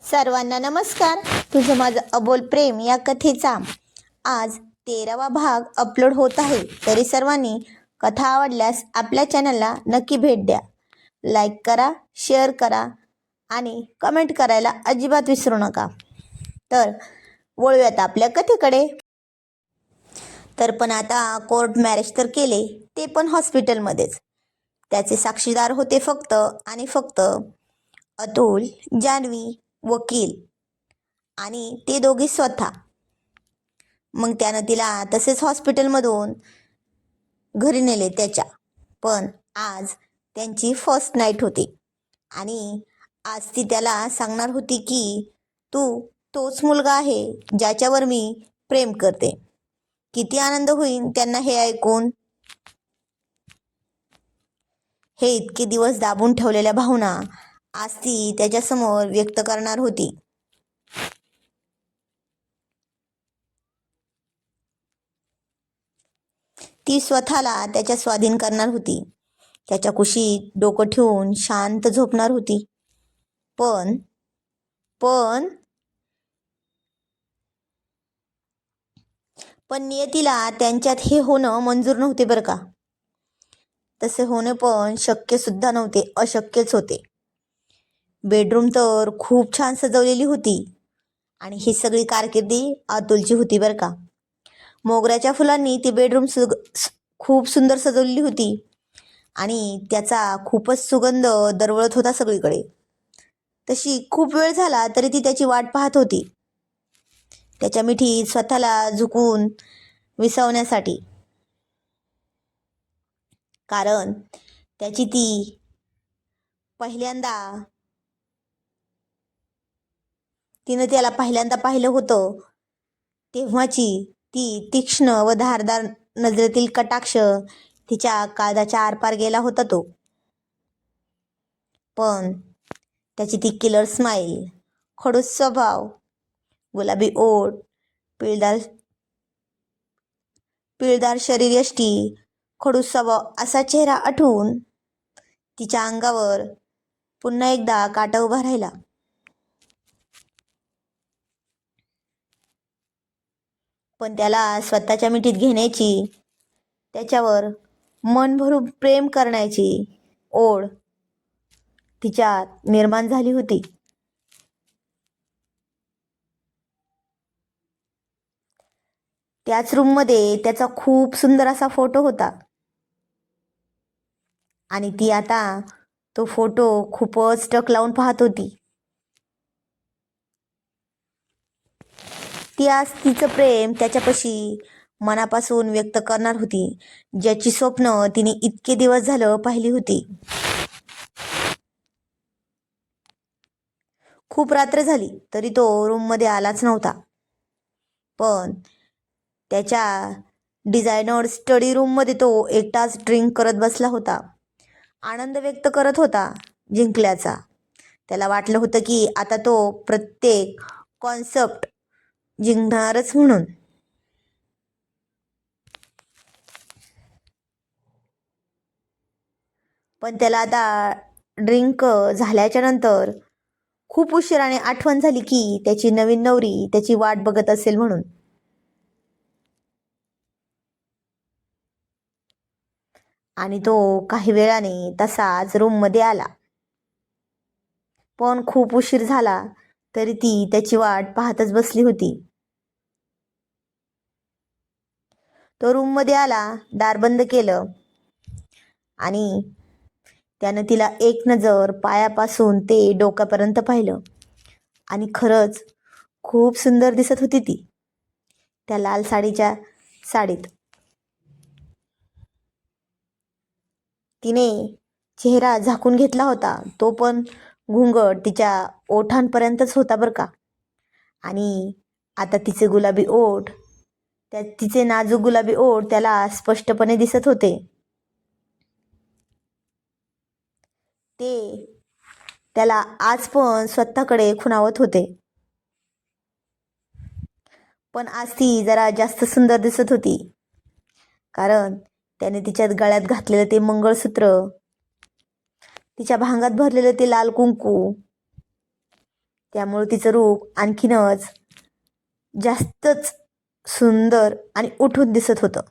सर्वांना नमस्कार. तुझं माझं अबोल प्रेम या कथेचा आज 13वा भाग अपलोड होत आहे. तरी सर्वांनी कथा आवडल्यास आपल्या चॅनलला नक्की भेट द्या. लाईक करा, शेअर करा आणि कमेंट करायला अजिबात विसरू नका. तर वळूयात आपल्या कथेकडे. तर पण आता कोर्ट मॅरेज तर केले, ते पण हॉस्पिटलमध्येच. त्याचे साक्षीदार होते फक्त आणि फक्त अतुल, जान्हवी, वकील आणि ते दोघे स्वतः. मग त्यानं तिला तसेच हॉस्पिटलमधून घरी नेले त्याच्या. पण आज त्यांची फर्स्ट नाईट होती आणि आज ती त्याला सांगणार होती की तू तोच मुलगा आहे ज्याच्यावर मी प्रेम करते. किती आनंद होईल त्यांना हे ऐकून. हे इतके दिवस दाबून ठेवलेल्या भावना आज ती त्याच्यासमोर व्यक्त करणार होती. ती स्वतःला त्याच्या स्वाधीन करणार होती. त्याच्या कुशीत डोकं ठेवून शांत झोपणार होती. पण पण पण नियतीला त्यांच्यात हे होणं मंजूर नव्हते बरं का. तसे होणे पण शक्य सुद्धा नव्हते, अशक्यच होते. बेडरूम तर खूप छान सजवलेली होती आणि ही सगळी कारकिर्दी अतुलची होती बरं का. मोगऱ्याच्या फुलांनी ती बेडरूम खूप सुंदर सजवलेली होती आणि त्याचा खूपच सुगंध दरवळत होता सगळीकडे. तशी खूप वेळ झाला तरी ती त्याची वाट पाहत होती, त्याच्या मिठीत स्वतःला झुकवून विसावण्यासाठी. कारण त्याची ती तिनं त्याला पहिल्यांदा पाहिलं होतं तेव्हाची ती तीक्ष्ण व धारदार नजरेतील कटाक्ष तिच्या काळजाच्या आरपार गेला होता तो. पण त्याची ती किलर स्माईल, खडूस स्वभाव, गुलाबी ओठ, पिळदार शरीरयष्टी, खडूस स्वभाव असा चेहरा आठवून तिच्या अंगावर पुन्हा एकदा काटा उभा राहिला. पण त्याला स्वतःच्या मिठीत घेण्याची, त्याच्यावर मन भरून प्रेम करण्याची ओढ तिच्यात निर्माण झाली होती. त्याच रूममध्ये त्याचा खूप सुंदर असा फोटो होता आणि ती आता तो फोटो खूपच टक लावून पाहत होती. ती आज तिचं प्रेम त्याच्यापाशी मनापासून व्यक्त करणार होती, ज्याची स्वप्न तिने इतके दिवस झालं पाहिली होती. खूप रात्र झाली तरी तो रूममध्ये आलाच नव्हता. पण त्याच्या डिझायनर स्टडी रूममध्ये तो एकटाच ड्रिंक करत बसला होता. आनंद व्यक्त करत होता जिंकल्याचा. त्याला वाटलं होतं की आता तो प्रत्येक कॉन्सेप्ट जिंकणारच म्हणून. पण त्याला आता ड्रिंक झाल्याच्या नंतर खूप उशिराने आठवण झाली की त्याची नवीन नवरी त्याची वाट बघत असेल म्हणून. आणि तो काही वेळाने तसाच रूममध्ये आला. पण खूप उशीर झाला तरी ती त्याची वाट पाहतच बसली होती. तो रूममध्ये आला, दार बंद केलं आणि त्यानं तिला एक नजर पायापासून ते डोक्यापर्यंत पाहिलं. आणि खरंच खूप सुंदर दिसत होती ती त्या लाल साडीत. तिने चेहरा झाकून घेतला होता, तो पण घुंगट तिच्या ओठांपर्यंतच होता बरं का. आणि आता तिचे नाजूक गुलाबी ओठ त्याला स्पष्टपणे दिसत होते. ते त्याला आज पण स्वतःकडे खुणावत होते. पण आज ती जरा जास्त सुंदर दिसत होती, कारण त्याने तिच्या गळ्यात घातलेलं ते मंगळसूत्र, तिच्या भांगात भरलेलं ते लाल कुंकू, त्यामुळे तिचं रूप आणखीनच जास्तच सुंदर आणि उठून दिसत होतं.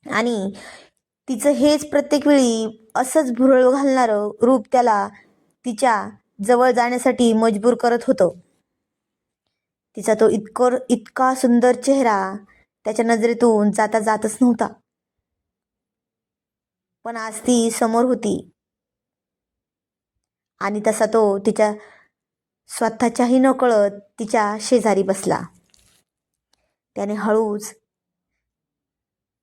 आणि तिचं हेच प्रत्येक वेळी असंच भुरळ घालणारं रूप त्याला तिच्या जवळ जाण्यासाठी मजबूर करत होतं. तिचा तो इतका सुंदर चेहरा त्याच्या नजरेतून जातच नव्हता. पण आज ती समोर होती आणि तसा तो तिच्या स्वतःच्याही नकळत तिच्या शेजारी बसला. त्याने हळूच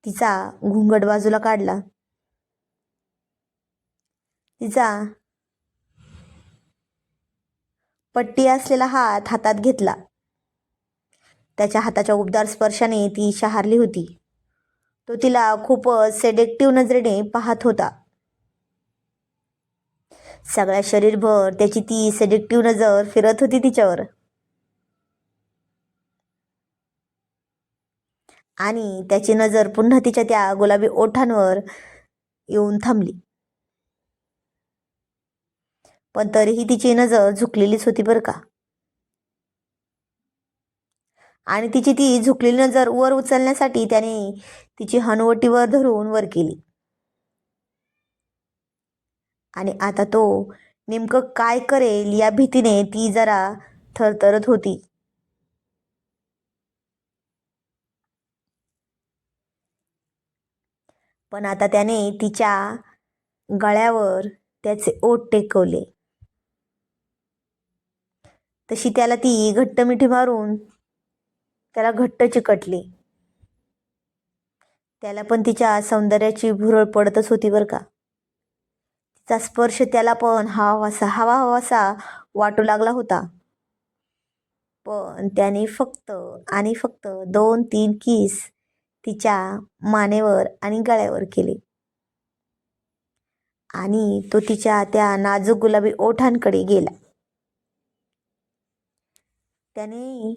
तिचा घुंगट बाजूला काढला. तिचा पट्टी असलेला हात हातात घेतला. त्याच्या हाताच्या उबदार स्पर्शाने ती शहारली होती. तो तिला खूपच सेडेक्टिव्ह नजरेने पाहत होता. सगळ्या शरीरभर त्याची ती सेडेक्टिव्ह नजर फिरत होती तिच्यावर. आणि त्याची नजर पुन्हा तिच्या त्या गुलाबी ओठांवर येऊन थांबली. पण तरीही तिची नजर झुकलेलीच होती बरं का. आणि तिची ती झुकलेली नजर वर उचलण्यासाठी त्याने तिची हनुवटीवर धरून वर केली. आणि आता तो नेमकं काय करेल या भीतीने ती जरा थरथरत होती. पण आता त्याने तिच्या गळ्यावर त्याचे ओठ टेकवले. तशी त्याला ती घट्ट मिठी मारून त्याला घट्ट चिकटली. त्याला पण तिच्या सौंदर्याची भुरळ पडतच होती बरं का. तिचा स्पर्श त्याला पण हवासा वाटू लागला होता. पण त्याने फक्त आणि फक्त 2-3 किस तिच्या मानेवर आणि गळ्यावर केले. आणि तो तिच्या त्या नाजूक गुलाबी ओठांकडे गेला. त्याने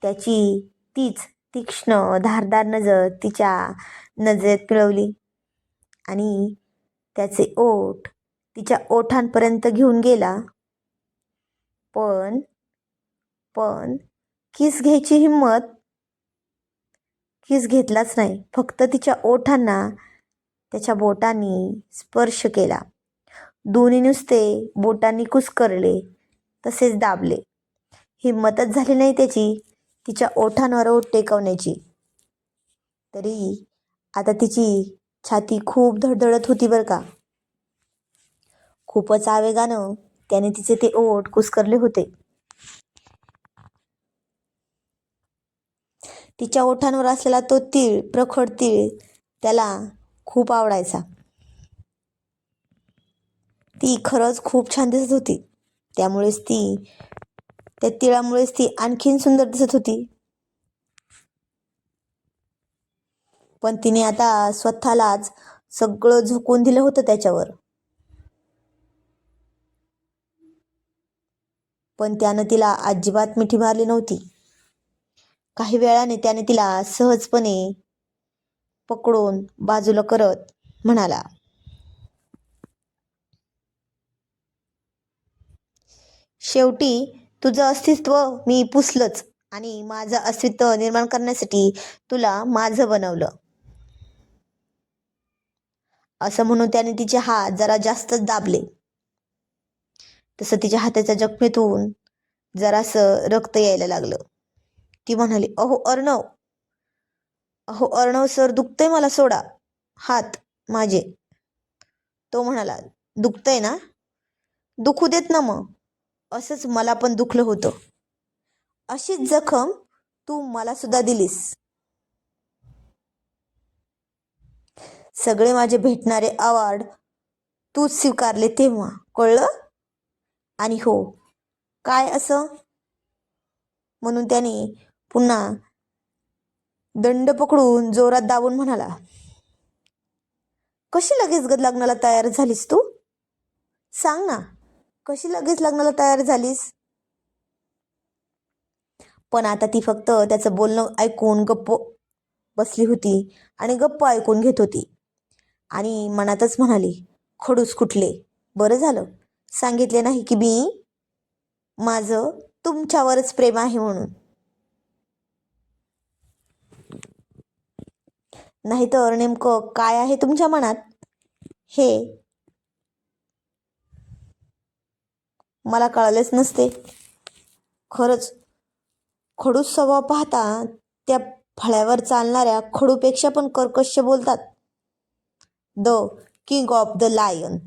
त्याची तीच तीक्ष्ण धारदार नजर तिच्या नजरेत मिळवली आणि त्याचे ओठ तिच्या ओठांपर्यंत घेऊन गेला. पण किस घ्यायची हिंमत किस घेतलाच नाही. फक्त तिच्या ओठांना त्याच्या बोटांनी स्पर्श केला. दोन्ही नुसते बोटांनी कुस्करले तसेच दाबले. हिंमतच झाली नाही त्याची तिच्या ओठांवर ओठ टेकवण्याची. तरी आता तिची छाती खूप धडधडत होती बरं का. खूपच आवेगानं त्याने तिचे ते ओठ कुस्करले होते. तिच्या ओठांवर असलेला तो प्रखर तीळ त्याला खूप आवडायचा. ती खरंच खूप छान दिसत होती. त्या तिळामुळेच ती आणखीन सुंदर दिसत होती. पण तिने आता स्वतःलाच सगळं झोकून दिलं होतं त्याच्यावर. पण त्यानं तिला अजिबात मिठी मारली नव्हती. काही वेळाने त्याने तिला सहजपणे पकडून बाजूला करत म्हणाला, शेवटी तुझं अस्तित्व मी पुसलंच आणि माझं अस्तित्व निर्माण करण्यासाठी तुला माझं बनवलं. असं म्हणून त्याने तिचे हात जरा जास्तच दाबले. तसं तिच्या हाताच्या जखमेतून जरासं रक्त यायला लागलं. ती म्हणाली, अहो अर्णव सर, दुखतंय, मला सोडा हात माझे. तो म्हणाला, दुखतंय ना, दुखू देत ना मग. असंच मला पण दुखलं होतं. अशीच जखम तू मला सुद्धा दिलीस. सगळे माझे भेटणारे अवॉर्ड तूच स्वीकारले तेव्हा कळलं. आणि हो, काय असं म्हणून त्याने पुन्हा दंड पकडून जोरात दाबून म्हणाला, कशी लगेच लग्नाला तयार झालीस तू? सांग ना, कशी लगेच लग्नाला तयार झालीस? पण आता ती फक्त त्याचं बोलणं ऐकून बसली होती आणि गप्प ऐकून घेत होती आणि मनातच म्हणाली, खडूस कुठले, बरं झालं सांगितले नाही की माझं तुमच्यावरच प्रेम आहे म्हणून. नाहीतर नेमकं काय आहे तुमच्या मनात हे मला कळलेच नसते. खरंच खडूस स्वभाव पाहता त्या फळ्यावर चालणाऱ्या खडूपेक्षा पण कर्कश बोलतात. The king of the lion.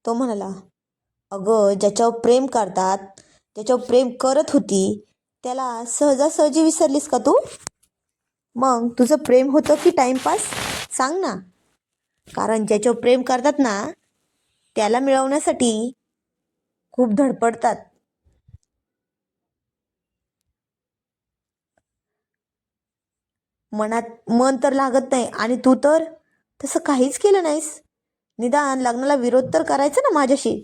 तो म्हणाला, अगं ज्याच्यावर प्रेम करतात, ज्याच्यावर प्रेम करत होती त्याला सहजासहजी विसरलीस का तू? मग तुझं प्रेम होतं की टाइमपास? सांग ना. कारण ज्याच्यावर प्रेम करतात ना त्याला मिळवण्यासाठी खूप धडपडतात. मनात मन तर लागत नाही आणि तू तर तसं काहीच केलं नाहीस. निदान लग्नाला विरोध तर करायचा ना माझ्याशी.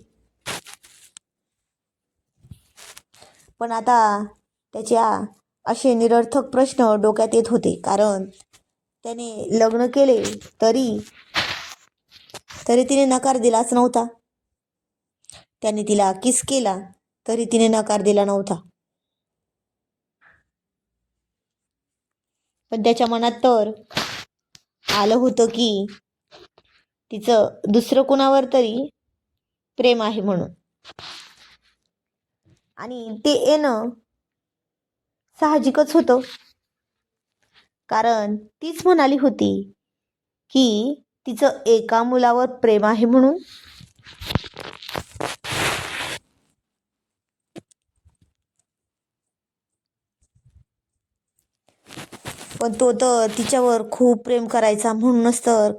पण आता त्याच्या असे निरर्थक प्रश्न डोक्यात येत होते, कारण त्याने लग्न केले तरी तरी तिने नकार दिलाच नव्हता. त्याने तिला किस केला तरी तिने नकार दिला नव्हता. पण त्याच्या मनात तर आलं होतं की तिचं दुसरं कुणावर तरी प्रेम आहे म्हणून. आणि ते येणं साहजिकच होतं, कारण तीच म्हणाली होती की तिचं एका मुलावर प्रेम आहे म्हणून. पण तो तर तिच्यावर खूप प्रेम करायचा, म्हणूनच तर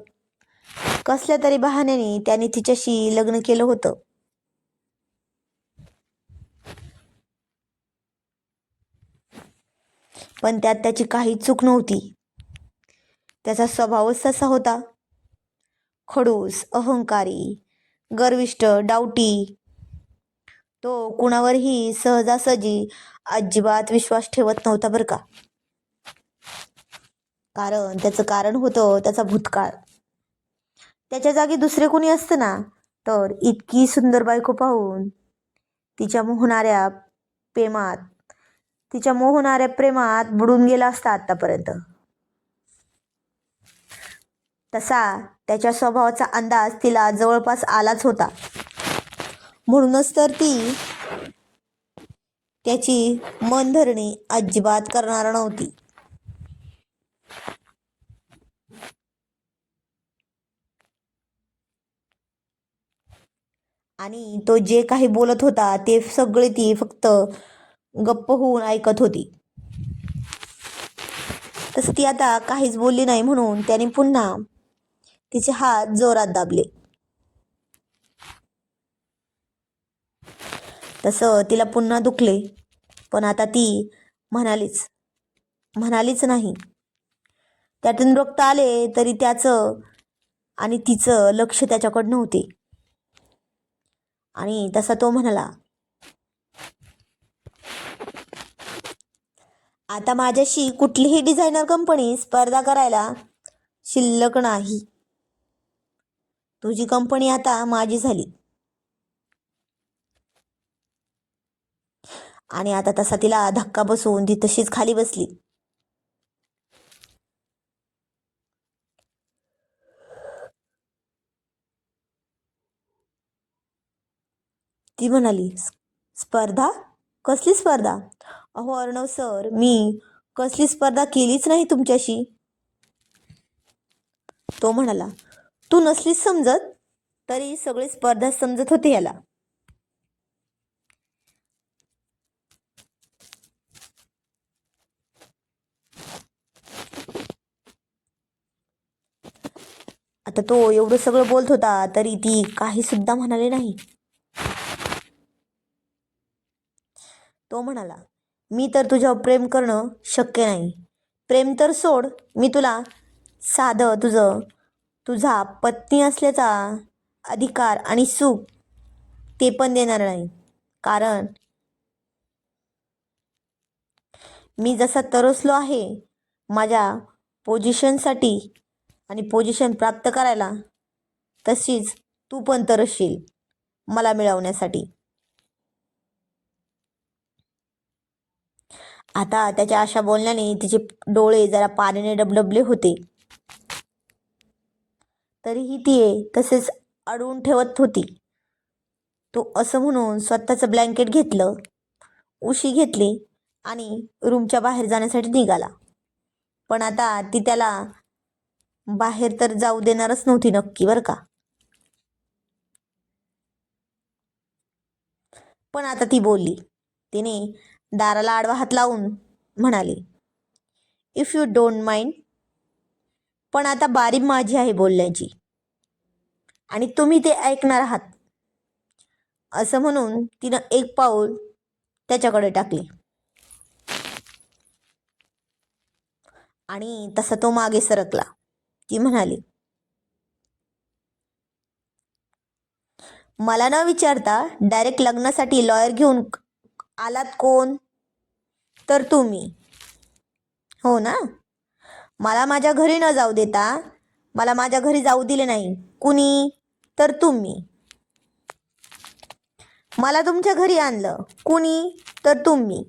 कसल्या तरी बहाण्याने त्याने तिच्याशी लग्न केलं होतं. पण त्यात त्याची काहीच चूक नव्हती. त्याचा स्वभावच तसा होता, खडूस, अहंकारी, गर्विष्ठ, डावटी. तो कुणावरही सहजासहजी अजिबात विश्वास ठेवत नव्हता बरं का. कारण त्याचं कारण होतं त्याचा भूतकाळ. त्याच्या जागी दुसरे कोणी असतं ना तर इतकी सुंदर बायको पाहून तिच्या मोहणाऱ्या प्रेमात बुडून गेला असता आतापर्यंत. तसा त्याच्या स्वभावाचा अंदाज तिला जवळपास आलाच होता. म्हणूनच तर ती त्याची मनधरणी अजिबात करणार नव्हती. आणि तो जे काही बोलत होता ते सगळे ती फक्त गप्प होऊन ऐकत होती. तसं ती आता काहीच बोलली नाही, म्हणून त्याने पुन्हा तिचे हात जोरात दाबले. तसं तिला पुन्हा दुखले, पण आता ती म्हणालीच नाही. त्यातून रक्त आले तरी त्याचं आणि तिचं लक्ष त्याच्याकडे नव्हते. आणि तसा तो म्हणाला, आता माझ्याशी कुठलीही डिझायनर कंपनी स्पर्धा करायला शिल्लक नाही. तुझी कंपनी आता माझी झाली. आणि आता तसा तिला धक्का बसून ती तशीच खाली बसली. ती म्हणाली, स्पर्धा? कसली स्पर्धा? अहो अर्णव सर, मी कसली स्पर्धा केलीच नाही तुमच्याशी. तो म्हणाला, तू नसलीस समजत तरी सगळे स्पर्धा समजत होते याला. आता तो एवढं सगळं बोलत होता तरी ती काही सुद्धा म्हणाले नाही. तो म्हणाला, मी तर तुझ्यावर प्रेम करणं शक्य नाही. प्रेम तर सोड, मी तुला साधं तुझा पत्नी असल्याचा अधिकार आणि सुख ते पण देणार नाही. कारण मी जसा तरसलो आहे माझ्या पोझिशनसाठी आणि पोझिशन प्राप्त करायला, तशीच तू पण तरसशील मला मिळवण्यासाठी. आता त्याच्या अशा बोलण्याने तिचे डोळे जरा पाण्याने डबडबले होते. तरीही ती तसेच अडवून ठेवत होती. तो असं म्हणून स्वतःचं ब्लँकेट घेतलं, उशी घेतली आणि रूमच्या बाहेर जाण्यासाठी निघाला. पण आता ती त्याला बाहेर तर जाऊ देणारच नव्हती नक्की बरं का. पण आता ती बोलली. तिने दाराला आडवा हात लावून म्हणाली, इफ यू डोंट माइंड. पण आता बारी माझी आहे बोलण्याची आणि तुम्ही ते ऐकणार आहात. असं म्हणून तिनं एक पाऊल त्याच्याकडे टाकले आणि तसा तो मागे सरकला. ती म्हणाली, मला न विचारता डायरेक्ट लग्नासाठी लॉयर घेऊन आलात कोण? तर तुम्ही. हो ना. मला माझ्या घरी न जाऊ देता मला माझ्या घरी जाऊ दिले नाही कुणी? तर तुम्ही. मला तुमच्या घरी आणलं कुणी? तर तुम्ही.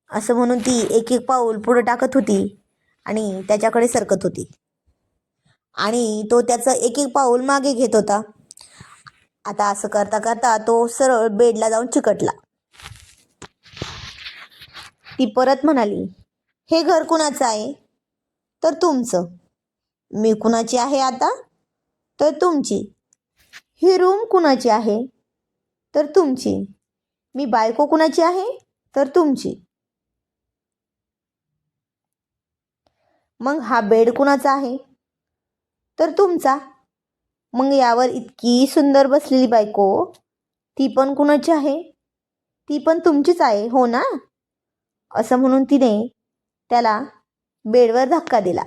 असं म्हणून ती एक एक पाऊल पुढे टाकत होती आणि त्याच्याकडे सरकत होती आणि तो त्याचं एक एक पाऊल मागे घेत होता. आता असं करता करता तो सरळ बेडला जाऊन चिकटला. ती परत म्हणाली, हे घर कुणाचं आहे? तर तुमचं. मी कुणाची आहे आता? तर तुमची. ही रूम कुणाची आहे? तर तुमची. मी बायको कुणाची आहे? तर तुमची. मग हा बेड कुणाचा आहे? तर तुमचा. मग यावर इतकी सुंदर बसलेली बायको, ती पण कुणाची आहे? ती पण तुमचीच आहे हो ना. असं म्हणून तिने त्याला बेडवर धक्का दिला.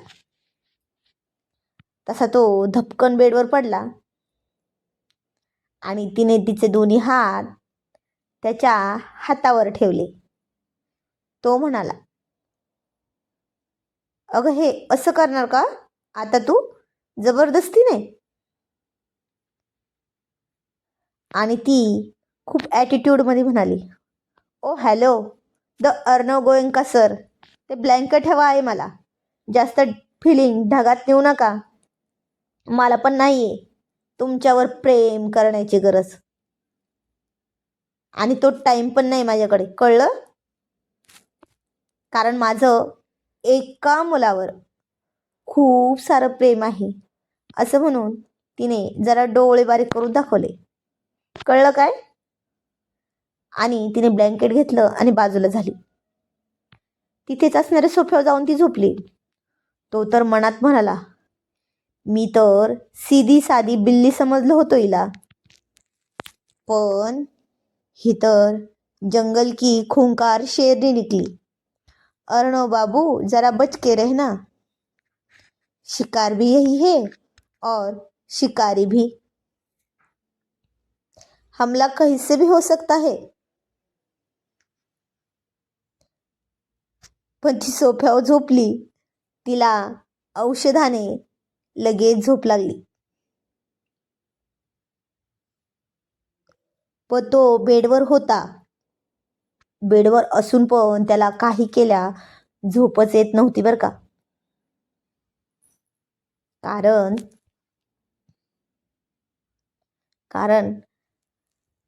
तसा तो धपकन बेडवर पडला आणि तिने तिचे दोन्ही हात त्याच्या हातावर ठेवले. तो म्हणाला, अगं हे असं करणार का आता तू जबरदस्तीने? आणि ती खूप ॲटिट्यूडमध्ये म्हणाली, oh hello, the Arnav Goenka sir. ते ब्लँकेट हवा आहे मला. जास्त फिलिंग ढगात नेऊ नका. मला पण नाही आहे तुमच्यावर प्रेम करण्याची गरज आणि तो टाईम पण नाही माझ्याकडे, कळलं? कारण माझं एका मुलावर खूप सारं प्रेम आहे. असं म्हणून तिने जरा डोळे बारीक करून दाखवले. कळलं काय? आणि तिने ब्लँकेट घेतलं आणि बाजूला झाली. तिथेच असणाऱ्या सोफ्यावर जाऊन ती झोपली. तो तर मनात म्हणाला, मी तर सीधी साधी बिल्ली समजलं होतं हिला, पण ही तर जंगल की खूंखार शेरनी निकली. अर्णव बाबू जरा बच के रहना. शिकार भी यही है और शिकारी भी. हमला कहीं से भी हो सकता है. पण ती सोफ्यावर झोपली. तिला औषधाने लगेच झोप लागली. पण तो बेडवर होता. बेडवर असून पण त्याला काही केल्या झोपच येत नव्हती बरं का. कारण कारण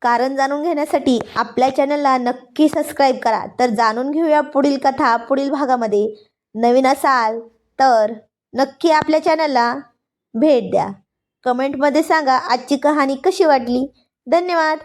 कारण जाणून घेण्यासाठी आपल्या चॅनलला नक्की सबस्क्राईब करा. तर जाणून घेऊया पुढील कथा पुढील भागामध्ये. नवीन असाल तर नक्की आपल्या चॅनलला भेट द्या. कमेंटमध्ये सांगा आजची कहाणी कशी वाटली. धन्यवाद.